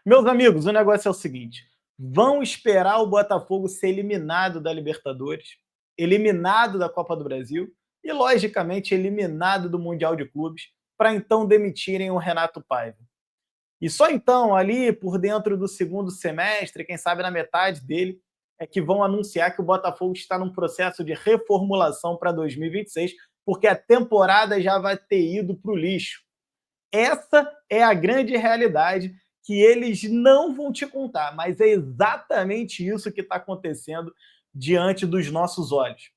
Meus amigos, o negócio é o seguinte: vão esperar o Botafogo ser eliminado da Libertadores, eliminado da Copa do Brasil e, logicamente, eliminado do Mundial de Clubes, para então demitirem o Renato Paiva. E só então, ali por dentro do segundo semestre, quem sabe na metade dele, é que vão anunciar que o Botafogo está num processo de reformulação para 2026, porque a temporada já vai ter ido para o lixo. Essa é a grande realidade que eles não vão te contar, mas é exatamente isso que está acontecendo diante dos nossos olhos.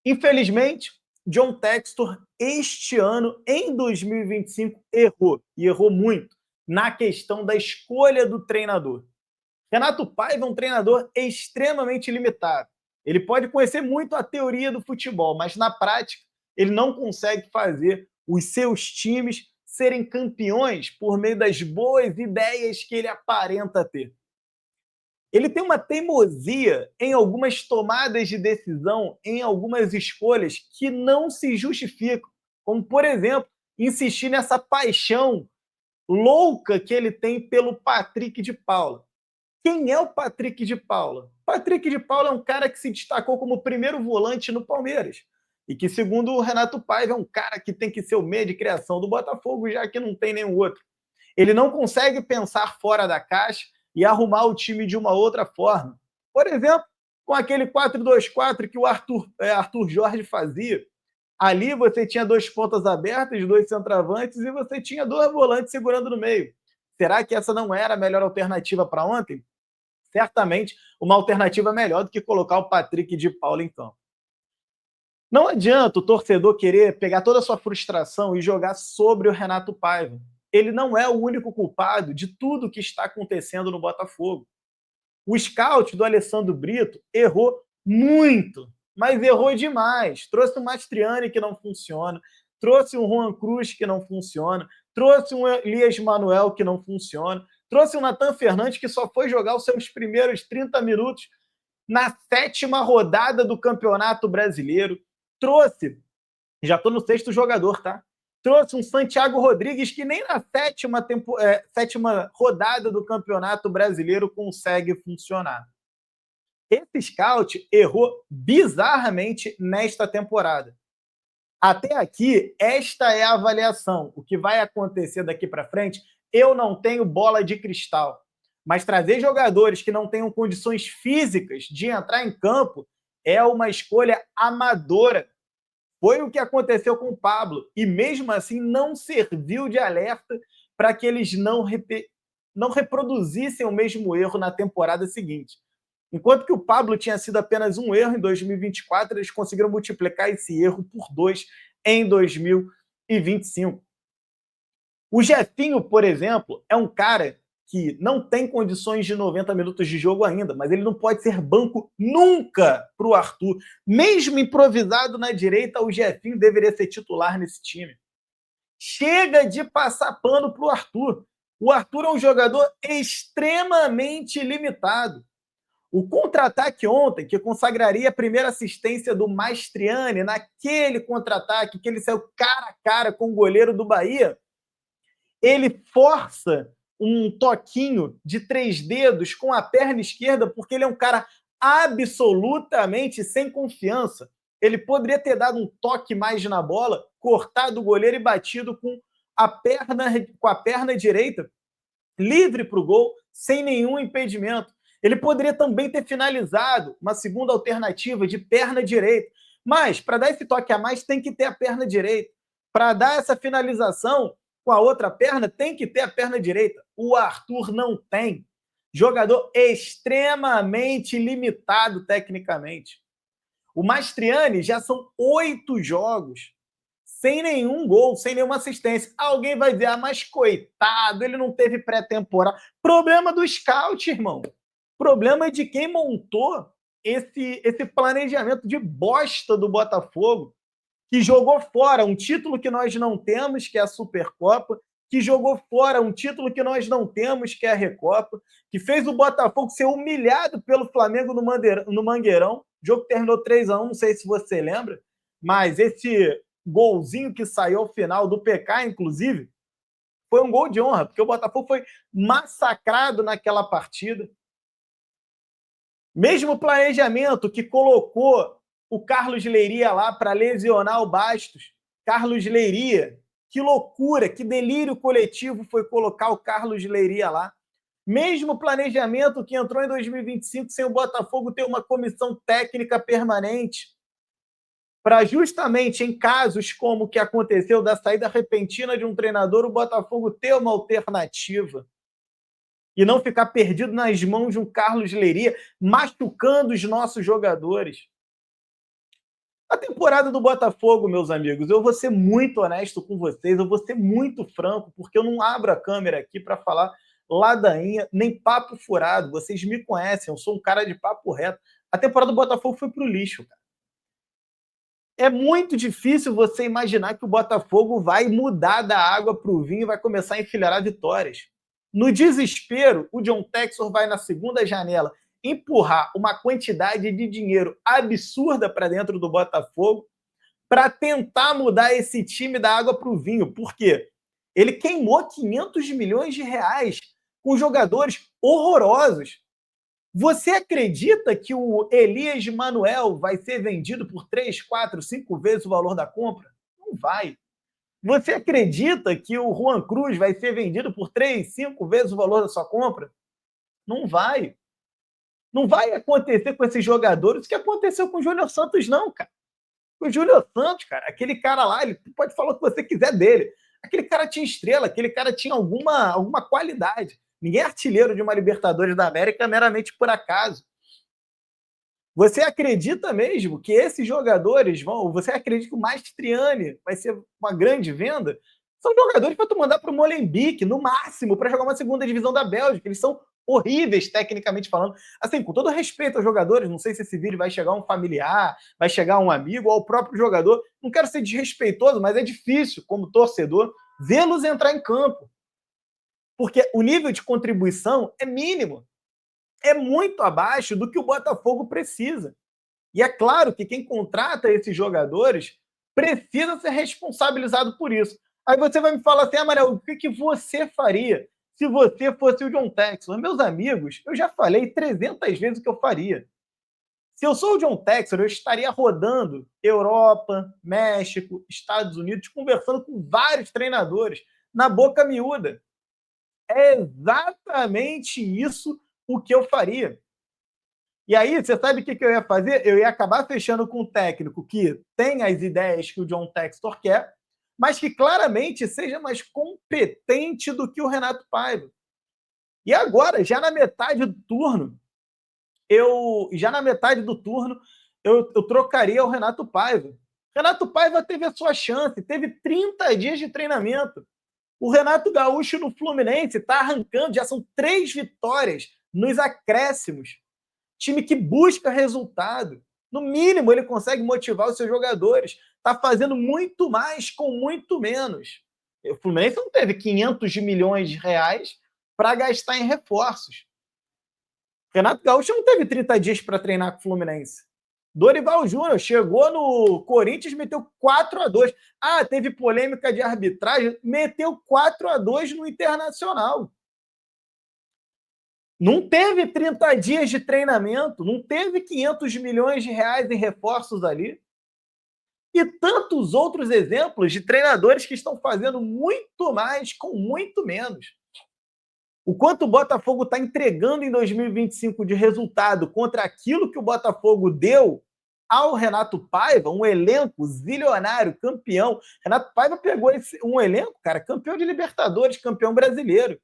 Infelizmente, John Textor, este ano, em 2025, errou, e errou muito, na questão da escolha do treinador. Renato Paiva é um treinador extremamente limitado. Ele pode conhecer muito a teoria do futebol, mas na prática ele não consegue fazer os seus times serem campeões por meio das boas ideias que ele aparenta ter. Ele tem uma teimosia em algumas tomadas de decisão, em algumas escolhas que não se justificam, como, por exemplo, insistir nessa paixão louca que ele tem pelo Patrick de Paula. Quem é o Patrick de Paula? Patrick de Paula é um cara que se destacou como primeiro volante no Palmeiras e que, segundo o Renato Paiva, é um cara que tem que ser o meio de criação do Botafogo, já que não tem nenhum outro. Ele não consegue pensar fora da caixa e arrumar o time de uma outra forma. Por exemplo, com aquele 4-2-4 que o Arthur Jorge fazia. Ali você tinha dois pontas abertas, dois centroavantes e você tinha dois volantes segurando no meio. Será que essa não era a melhor alternativa para ontem? Certamente uma alternativa melhor do que colocar o Patrick de Paula em campo. Não adianta o torcedor querer pegar toda a sua frustração e jogar sobre o Renato Paiva. Ele não é o único culpado de tudo que está acontecendo no Botafogo. O scout do Alessandro Brito errou muito, mas errou demais. Trouxe um Mastriani que não funciona, trouxe um Juan Cruz que não funciona, trouxe um Elias Manuel que não funciona, trouxe um Nathan Fernandes que só foi jogar os seus primeiros 30 minutos na 7ª rodada do Campeonato Brasileiro. Trouxe, já estou no 6º jogador, tá? Trouxe um Santiago Rodrigues que nem na 7ª rodada do Campeonato Brasileiro consegue funcionar. Esse scout errou bizarramente nesta temporada. Até aqui, esta é a avaliação. O que vai acontecer daqui para frente, eu não tenho bola de cristal. Mas trazer jogadores que não tenham condições físicas de entrar em campo é uma escolha amadora. Foi o que aconteceu com o Pablo, e mesmo assim não serviu de alerta para que eles não reproduzissem o mesmo erro na temporada seguinte. Enquanto que o Pablo tinha sido apenas um erro em 2024, eles conseguiram multiplicar esse erro por 2 em 2025. O Jefinho, por exemplo, é um cara que não tem condições de 90 minutos de jogo ainda, mas ele não pode ser banco nunca para o Arthur. Mesmo improvisado na direita, o Jefinho deveria ser titular nesse time. Chega de passar pano para o Arthur. O Arthur é um jogador extremamente limitado. O contra-ataque ontem, que consagraria a primeira assistência do Mastriani, naquele contra-ataque que ele saiu cara a cara com o goleiro do Bahia, ele força um toquinho de 3 dedos com a perna esquerda, porque ele é um cara absolutamente sem confiança. Ele poderia ter dado um toque mais na bola, cortado o goleiro e batido com a perna direita, livre para o gol, sem nenhum impedimento. Ele poderia também ter finalizado uma segunda alternativa de perna direita. Mas, para dar esse toque a mais, tem que ter a perna direita. Para dar essa finalização com a outra perna, tem que ter a perna direita. O Arthur não tem. Jogador extremamente limitado tecnicamente. O Mastriani já são 8 jogos sem nenhum gol, sem nenhuma assistência. Alguém vai dizer, mas coitado, ele não teve pré-temporada. Problema do scout, irmão. Problema de quem montou esse planejamento de bosta do Botafogo, que jogou fora um título que nós não temos, que é a Supercopa, que jogou fora um título que nós não temos, que é a Recopa, que fez o Botafogo ser humilhado pelo Flamengo no Mangueirão. O jogo terminou 3-1, não sei se você lembra, mas esse golzinho que saiu ao final do PK, inclusive, foi um gol de honra, porque o Botafogo foi massacrado naquela partida. Mesmo planejamento que colocou o Carlos Leiria lá para lesionar o Bastos. Carlos Leiria, que loucura, que delírio coletivo foi colocar o Carlos Leiria lá. Mesmo planejamento que entrou em 2025 sem o Botafogo ter uma comissão técnica permanente para justamente em casos como o que aconteceu da saída repentina de um treinador, o Botafogo ter uma alternativa e não ficar perdido nas mãos de um Carlos Leiria, machucando os nossos jogadores. A temporada do Botafogo, meus amigos, eu vou ser muito honesto com vocês, eu vou ser muito franco, porque eu não abro a câmera aqui para falar ladainha, nem papo furado. Vocês me conhecem, eu sou um cara de papo reto. A temporada do Botafogo foi pro lixo, cara. É muito difícil você imaginar que o Botafogo vai mudar da água para o vinho e vai começar a enfileirar vitórias. No desespero, o John Textor vai na segunda janela empurrar uma quantidade de dinheiro absurda para dentro do Botafogo para tentar mudar esse time da água para o vinho. Por quê? Ele queimou 500 milhões de reais com jogadores horrorosos. Você acredita que o Elias Manuel vai ser vendido por 3, 4, 5 vezes o valor da compra? Não vai. Você acredita que o Juan Cruz vai ser vendido por 3, 5 vezes o valor da sua compra? Não vai. Não vai acontecer com esses jogadores o que aconteceu com o Júnior Santos, não, cara. O Júnior Santos, cara, aquele cara lá, ele pode falar o que você quiser dele. Aquele cara tinha estrela, aquele cara tinha alguma qualidade. Ninguém é artilheiro de uma Libertadores da América meramente por acaso. Você acredita mesmo que esses jogadores vão... Você acredita que o Mastriani vai ser uma grande venda? São jogadores para tu mandar para o Molenbeek, no máximo, para jogar uma segunda divisão da Bélgica. Eles são horríveis, tecnicamente falando. Assim, com todo respeito aos jogadores, não sei se esse vídeo vai chegar um familiar, vai chegar um amigo ou ao próprio jogador. Não quero ser desrespeitoso, mas é difícil, como torcedor, vê-los entrar em campo. Porque o nível de contribuição é mínimo. É muito abaixo do que o Botafogo precisa. E é claro que quem contrata esses jogadores precisa ser responsabilizado por isso. Aí você vai me falar assim, Amarelo, o que você faria se você fosse o John Textor? Meus amigos, eu já falei 300 vezes o que eu faria. Se eu sou o John Textor, eu estaria rodando Europa, México, Estados Unidos, conversando com vários treinadores na boca miúda. É exatamente isso o que eu faria. E aí, você sabe o que eu ia fazer? Eu ia acabar fechando com um técnico que tem as ideias que o John Textor quer, mas que claramente seja mais competente do que o Renato Paiva. E agora, já na metade do turno, eu trocaria o Renato Paiva. Renato Paiva teve a sua chance, teve 30 dias de treinamento. O Renato Gaúcho no Fluminense está arrancando, já são 3 vitórias nos acréscimos. Time que busca resultado. No mínimo, ele consegue motivar os seus jogadores. Está fazendo muito mais com muito menos. O Fluminense não teve 500 milhões de reais para gastar em reforços. Renato Gaúcho não teve 30 dias para treinar com o Fluminense. Dorival Júnior chegou no Corinthians, meteu 4-2. Ah, teve polêmica de arbitragem, meteu 4-2 no Internacional. Não teve 30 dias de treinamento, não teve 500 milhões de reais em reforços ali. E tantos outros exemplos de treinadores que estão fazendo muito mais com muito menos. O quanto o Botafogo está entregando em 2025 de resultado contra aquilo que o Botafogo deu ao Renato Paiva, um elenco zilionário, campeão. Renato Paiva pegou um elenco, cara, campeão de Libertadores, campeão brasileiro.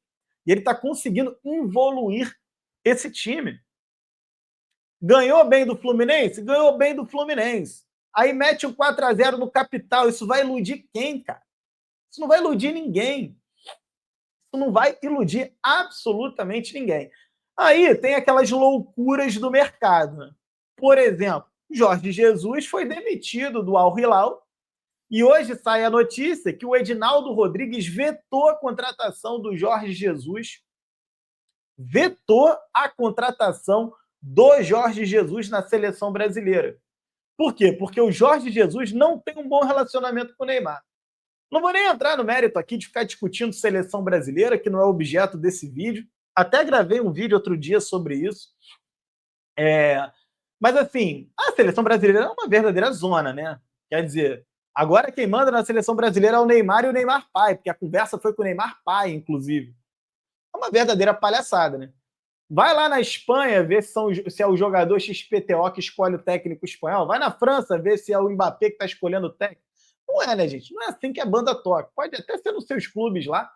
E ele está conseguindo evoluir esse time. Ganhou bem do Fluminense? Ganhou bem do Fluminense. Aí mete um 4-0 no Capital. Isso vai iludir quem, cara? Isso não vai iludir ninguém. Isso não vai iludir absolutamente ninguém. Aí tem aquelas loucuras do mercado. Né? Por exemplo, Jorge Jesus foi demitido do Al Hilal e hoje sai a notícia que o Edinaldo Rodrigues vetou a contratação do Jorge Jesus, vetou a contratação do Jorge Jesus na seleção brasileira. Por quê? Porque o Jorge Jesus não tem um bom relacionamento com o Neymar. Não vou nem entrar no mérito aqui de ficar discutindo seleção brasileira, que não é objeto desse vídeo. Até gravei um vídeo outro dia sobre isso. Mas, assim, a seleção brasileira é uma verdadeira zona, né? Quer dizer, agora quem manda na seleção brasileira é o Neymar e o Neymar pai, porque a conversa foi com o Neymar pai, inclusive. É uma verdadeira palhaçada, né? Vai lá na Espanha ver se é o jogador XPTO que escolhe o técnico espanhol. Vai na França ver se é o Mbappé que está escolhendo o técnico. Não é, né, gente? Não é assim que a banda toca. Pode até ser nos seus clubes lá,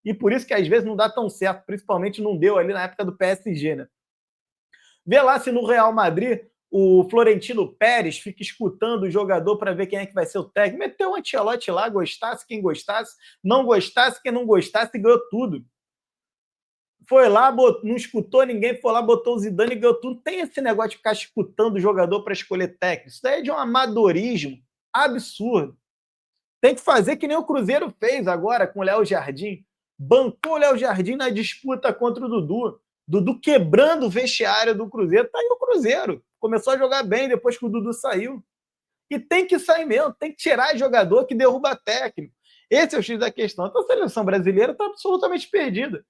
e por isso que às vezes não dá tão certo, principalmente não deu ali na época do PSG, né? Vê lá se no Real Madrid o Florentino Pérez fica escutando o jogador para ver quem é que vai ser o técnico. Meteu o Ancelotti lá, gostasse quem gostasse, não gostasse quem não gostasse, ganhou tudo. Foi lá, não escutou ninguém, foi lá, botou o Zidane e ganhou tudo. Tem esse negócio de ficar escutando o jogador para escolher técnico. Isso daí é de um amadorismo absurdo. Tem que fazer que nem o Cruzeiro fez agora com o Léo Jardim. Bancou o Léo Jardim na disputa contra o Dudu. Dudu quebrando o vestiário do Cruzeiro. Tá aí o Cruzeiro. Começou a jogar bem depois que o Dudu saiu. E tem que sair mesmo, tem que tirar jogador que derruba técnico. Esse é o X da questão. Então a seleção brasileira está absolutamente perdida.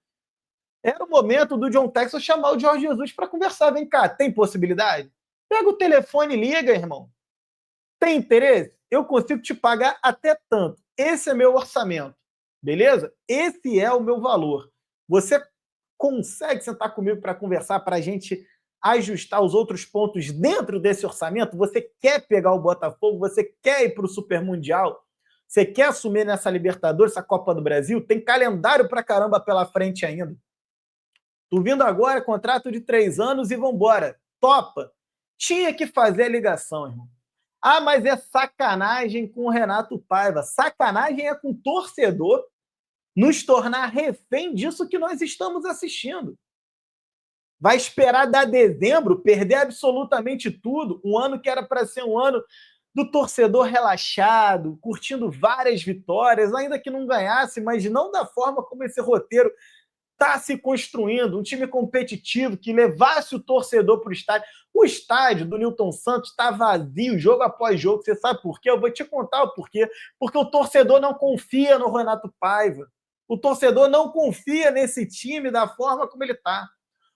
Era o momento do John Texas chamar o Jorge Jesus para conversar. Vem cá, tem possibilidade? Pega o telefone e liga, irmão. Tem interesse? Eu consigo te pagar até tanto. Esse é meu orçamento. Beleza? Esse é o meu valor. Você consegue sentar comigo para conversar, para a gente ajustar os outros pontos dentro desse orçamento? Você quer pegar o Botafogo? Você quer ir para o Super Mundial? Você quer assumir nessa Libertadores, essa Copa do Brasil? Tem calendário para caramba pela frente ainda. Tô vindo agora, contrato de 3 anos e vambora. Topa. Tinha que fazer a ligação, irmão. Ah, mas é sacanagem com o Renato Paiva. Sacanagem é com o torcedor nos tornar refém disso que nós estamos assistindo. Vai esperar dar dezembro, perder absolutamente tudo, um ano que era para ser um ano do torcedor relaxado, curtindo várias vitórias, ainda que não ganhasse, mas não da forma como esse roteiro está se construindo, um time competitivo que levasse o torcedor para o estádio. O estádio do Newton Santos está vazio, jogo após jogo. Você sabe por quê? Eu vou te contar o porquê. Porque o torcedor não confia no Renato Paiva. O torcedor não confia nesse time da forma como ele está.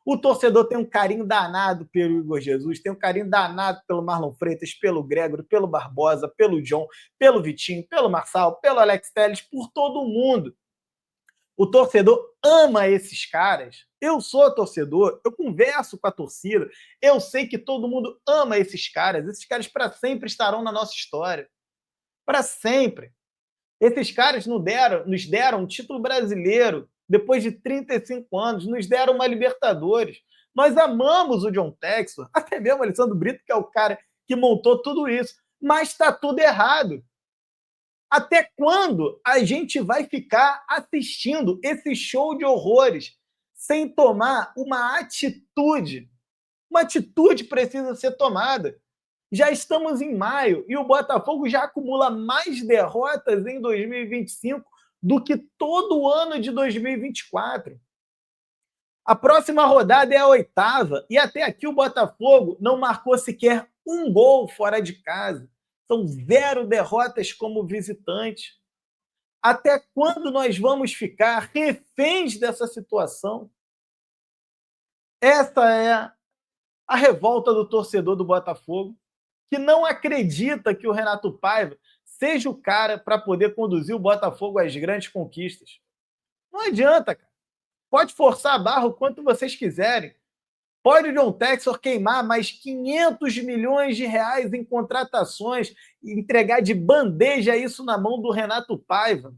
O torcedor tem um carinho danado pelo Igor Jesus, tem um carinho danado pelo Marlon Freitas, pelo Gregório, pelo Barbosa, pelo John, pelo Vitinho, pelo Marçal, pelo Alex Telles, por todo mundo. O torcedor ama esses caras. Eu sou torcedor, eu converso com a torcida, eu sei que todo mundo ama esses caras. Esses caras para sempre estarão na nossa história. Para sempre. Esses caras nos deram um título brasileiro depois de 35 anos, nos deram uma Libertadores. Nós amamos o John Textor, até mesmo o Alessandro Brito, que é o cara que montou tudo isso. Mas está tudo errado. Até quando a gente vai ficar assistindo esse show de horrores sem tomar uma atitude? Uma atitude precisa ser tomada. Já estamos em maio e o Botafogo já acumula mais derrotas em 2025 do que todo o ano de 2024. A próxima rodada é a 8ª e até aqui o Botafogo não marcou sequer um gol fora de casa. São 0 derrotas como visitante. Até quando nós vamos ficar reféns dessa situação? Essa é a revolta do torcedor do Botafogo, que não acredita que o Renato Paiva seja o cara para poder conduzir o Botafogo às grandes conquistas. Não adianta, cara. Pode forçar a barra o quanto vocês quiserem. Pode o John Textor queimar mais 500 milhões de reais em contratações e entregar de bandeja isso na mão do Renato Paiva.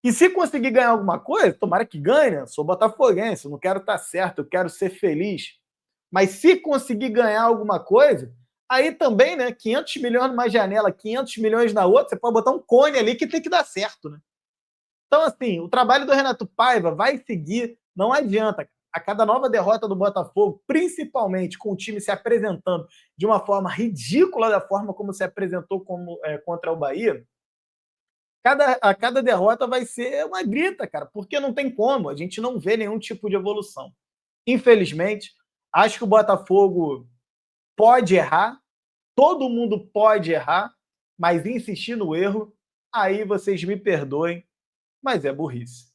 E se conseguir ganhar alguma coisa, tomara que ganhe, né? Sou botafoguense, eu não quero estar certo, eu quero ser feliz. Mas se conseguir ganhar alguma coisa, aí também, né? 500 milhões numa janela, 500 milhões na outra, você pode botar um cone ali que tem que dar certo, né? Então, assim, o trabalho do Renato Paiva vai seguir, não adianta. A cada nova derrota do Botafogo, principalmente com o time se apresentando de uma forma ridícula da forma como se apresentou contra o Bahia, a cada derrota vai ser uma grita, cara, porque não tem como, a gente não vê nenhum tipo de evolução. Infelizmente, acho que o Botafogo pode errar, todo mundo pode errar, mas insistir no erro, aí vocês me perdoem, mas é burrice.